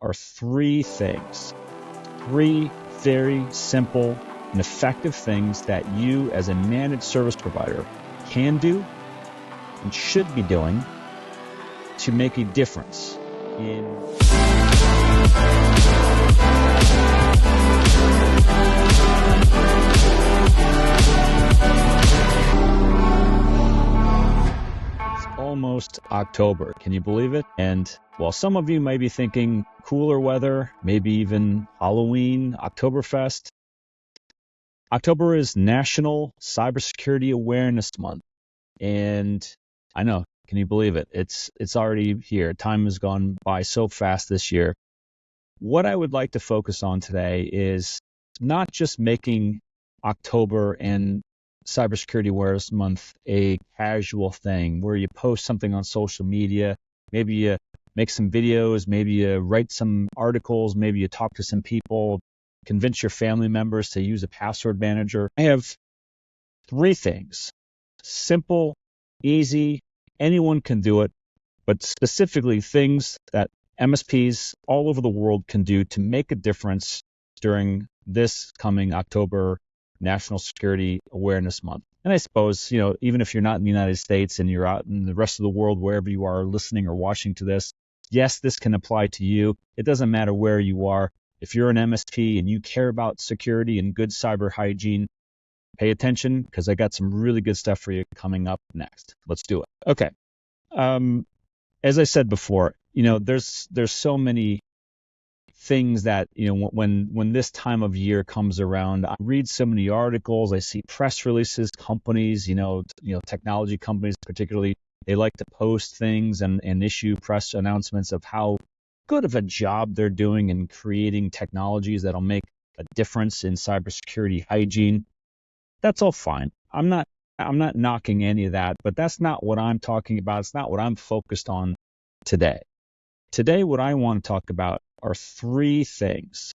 are three things, three very simple and effective things that you as a managed service provider can do and should be doing to make a difference in almost October. Can you believe it? And while some of you may be thinking cooler weather, maybe even Halloween, Oktoberfest, October is National Cybersecurity Awareness Month. And I know, can you believe it? It's already here. Time has gone by so fast this year. What I would like to focus on today is not just making October and Cybersecurity Awareness Month a casual thing where you post something on social media, maybe you make some videos, maybe you write some articles, maybe you talk to some people, convince your family members to use a password manager. I have three things. Simple, easy, anyone can do it, but specifically things that MSPs all over the world can do to make a difference during this coming October National Security Awareness Month. And I suppose, even if you're not in the United States and you're out in the rest of the world, wherever you are listening or watching to this, yes, this can apply to you. It doesn't matter where you are. If you're an MSP and you care about security and good cyber hygiene, pay attention because I got some really good stuff for you coming up next. Let's do it. Okay. As I said before, there's so many things that, when this time of year comes around, I read so many articles, I see press releases, companies, technology companies particularly, they like to post things and issue press announcements of how good of a job they're doing in creating technologies that'll make a difference in cybersecurity hygiene. That's all fine. I'm not knocking any of that, but that's not what I'm talking about. It's not what I'm focused on today. Today, what I want to talk about are three things,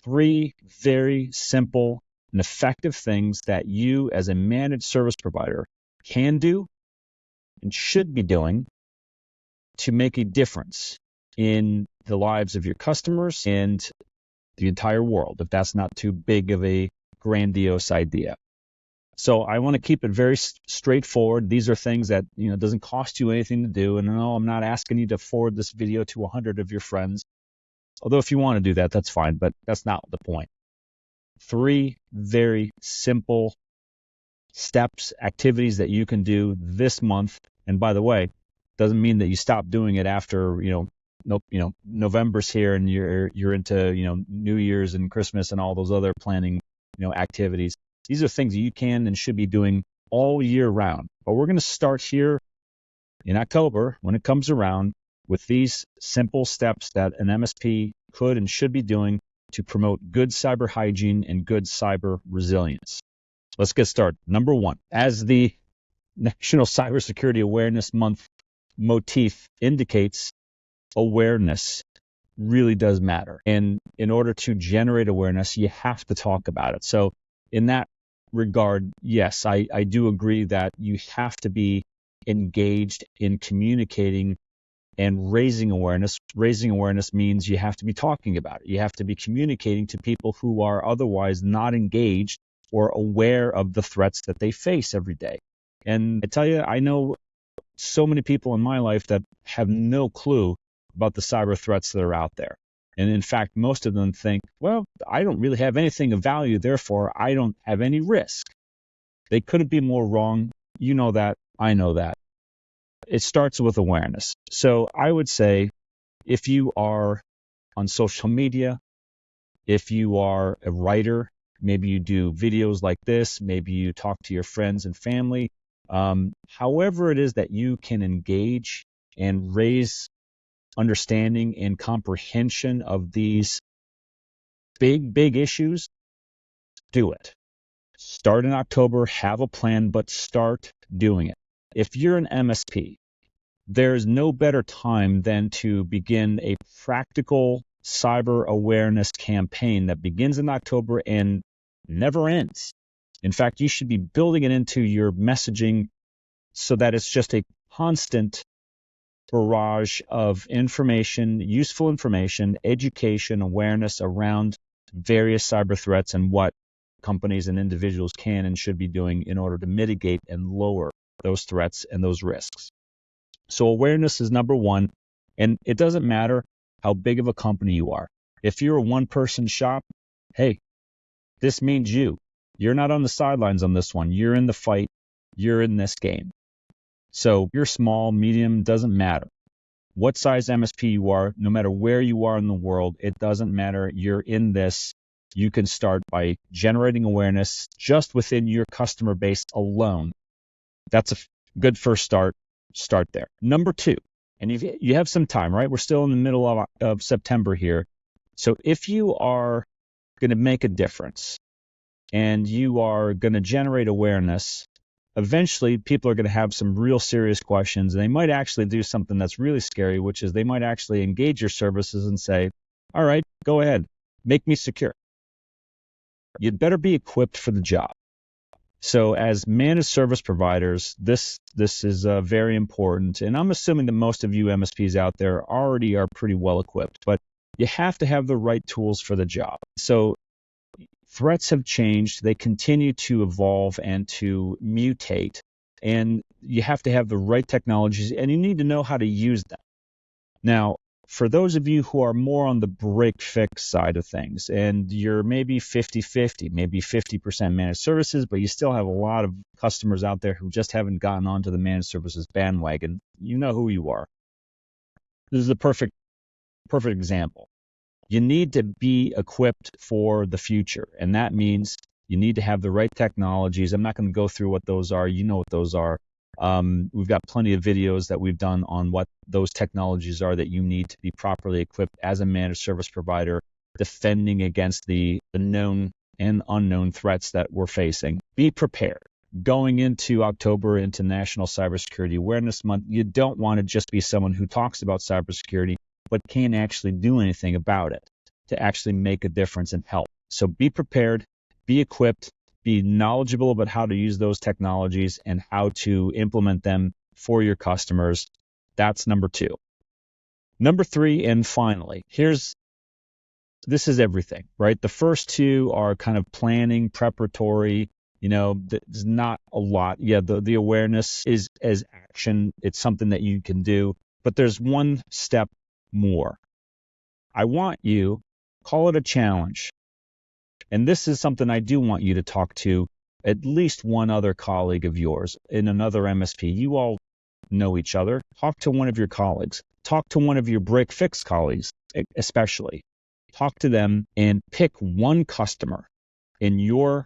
three very simple and effective things that you as a managed service provider can do and should be doing to make a difference in the lives of your customers and the entire world, if that's not too big of a grandiose idea. So I want to keep it very straightforward. These are things that, doesn't cost you anything to do. And no, I'm not asking you to forward this video to 100 of your friends. Although if you want to do that, that's fine, but that's not the point. Three very simple steps, activities that you can do this month. And by the way, doesn't mean that you stop doing it after, November's here and you're into, New Year's and Christmas and all those other planning, activities. These are things that you can and should be doing all year round. But we're going to start here in October when it comes around with these simple steps that an MSP could and should be doing to promote good cyber hygiene and good cyber resilience. Let's get started. Number one, as the National Cybersecurity Awareness Month motif indicates, awareness really does matter. And in order to generate awareness, you have to talk about it. So in that regard, yes, I do agree that you have to be engaged in communicating and raising awareness. Raising awareness means you have to be talking about it. You have to be communicating to people who are otherwise not engaged or aware of the threats that they face every day. And I tell you, I know so many people in my life that have no clue about the cyber threats that are out there. And in fact, most of them think, well, I don't really have anything of value, therefore I don't have any risk. They couldn't be more wrong. You know that. I know that. It starts with awareness. So I would say if you are on social media, if you are a writer, maybe you do videos like this, maybe you talk to your friends and family, however it is that you can engage and raise understanding and comprehension of these big issues, do it. Start in October, have a plan, but start doing it. If you're an MSP, there's no better time than to begin a practical cyber awareness campaign that begins in October and never ends. In fact, you should be building it into your messaging so that it's just a constant barrage of information, useful information, education, awareness around various cyber threats and what companies and individuals can and should be doing in order to mitigate and lower those threats and those risks. So awareness is number one, and it doesn't matter how big of a company you are. If you're a one-person shop, hey, this means you. You're not on the sidelines on this one. You're in the fight. You're in this game. So you're small, medium, doesn't matter. What size MSP you are, no matter where you are in the world, it doesn't matter. You're in this. You can start by generating awareness just within your customer base alone. That's a good first start. Start there. Number two, and you have some time, right? We're still in the middle of September here. So if you are going to make a difference and you are going to generate awareness, eventually people are going to have some real serious questions, and they might actually do something that's really scary, which is they might actually engage your services and say, all right, go ahead, make me secure. You'd better be equipped for the job. So as managed service providers, this is very important. And I'm assuming that most of you MSPs out there already are pretty well equipped, but you have to have the right tools for the job. So threats have changed. They continue to evolve and to mutate. And you have to have the right technologies, and you need to know how to use them. Now, for those of you who are more on the break-fix side of things, and you're maybe 50-50, maybe 50% managed services, but you still have a lot of customers out there who just haven't gotten onto the managed services bandwagon, you know who you are. This is a perfect example. You need to be equipped for the future, and that means you need to have the right technologies. I'm not going to go through what those are. You know what those are. We've got plenty of videos that we've done on what those technologies are that you need to be properly equipped as a managed service provider, defending against the known and unknown threats that we're facing. Be prepared. Going into October, into National Cybersecurity Awareness Month, you don't want to just be someone who talks about cybersecurity, but can't actually do anything about it to actually make a difference and help. So be prepared, be equipped, be knowledgeable about how to use those technologies and how to implement them for your customers. That's number two. Number three, and finally, this is everything, right? The first two are kind of planning, preparatory. There's not a lot. Yeah, the awareness is as action. It's something that you can do, but there's one step more. I want you, call it a challenge. And this is something I do want you to talk to at least one other colleague of yours in another MSP. You all know each other. Talk to one of your colleagues. Talk to one of your break-fix colleagues, especially. Talk to them and pick one customer in your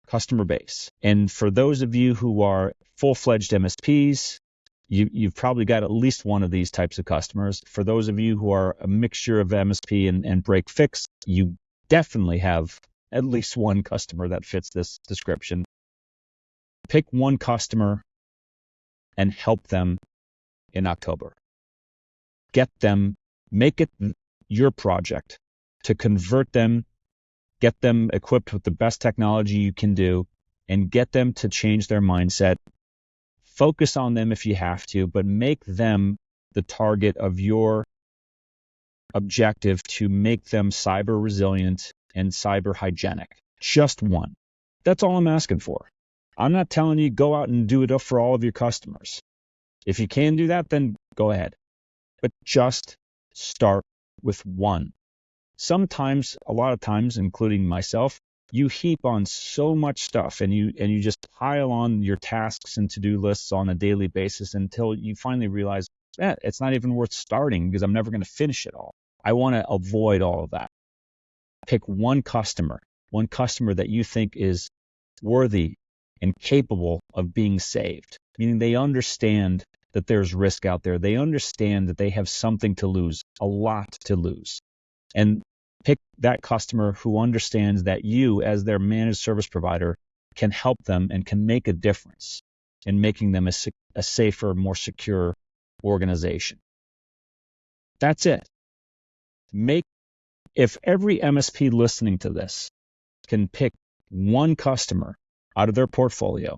customer base. And for those of you who are full-fledged MSPs, you've probably got at least one of these types of customers. For those of you who are a mixture of MSP and break-fix, you definitely have at least one customer that fits this description. Pick one customer and help them in October. Get them, make it your project to convert them, get them equipped with the best technology you can do, and get them to change their mindset. Focus on them if you have to, but make them the target of your objective to make them cyber resilient and cyber hygienic. Just one. That's all I'm asking for. I'm not telling you go out and do it for all of your customers. If you can do that, then go ahead. But just start with one. Sometimes, a lot of times, including myself, you heap on so much stuff and you just pile on your tasks and to-do lists on a daily basis until you finally realize, it's not even worth starting because I'm never going to finish it all. I want to avoid all of that. Pick one customer that you think is worthy and capable of being saved, meaning they understand that there's risk out there. They understand that they have something to lose, a lot to lose. And pick that customer who understands that you, as their managed service provider, can help them and can make a difference in making them a safer, more secure organization. That's it. If every MSP listening to this can pick one customer out of their portfolio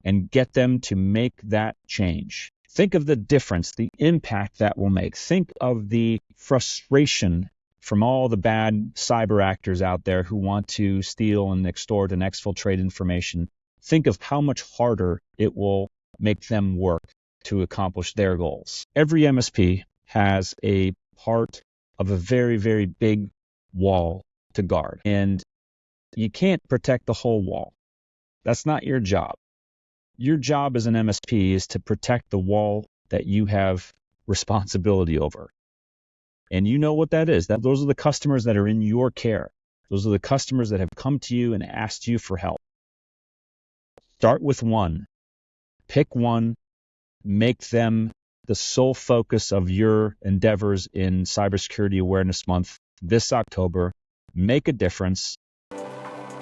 and get them to make that change Think of the difference, the impact that will make. Think of the frustration from all the bad cyber actors out there who want to steal and extort and exfiltrate information. Think of how much harder it will make them work to accomplish their goals. Every MSP has a part of a very, very big wall to guard, and you can't protect the whole wall. That's not your job. Your job as an MSP is to protect the wall that you have responsibility over. And you know what that is. Those are the customers that are in your care. Those are the customers that have come to you and asked you for help. Start with one. Pick one. Make them the sole focus of your endeavors in Cybersecurity Awareness Month this October. Make a difference.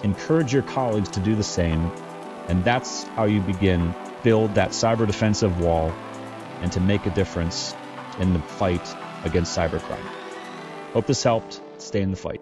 Encourage your colleagues to do the same. And that's how you begin, build that cyber defensive wall and to make a difference in the fight against cybercrime. Hope this helped. Stay in the fight.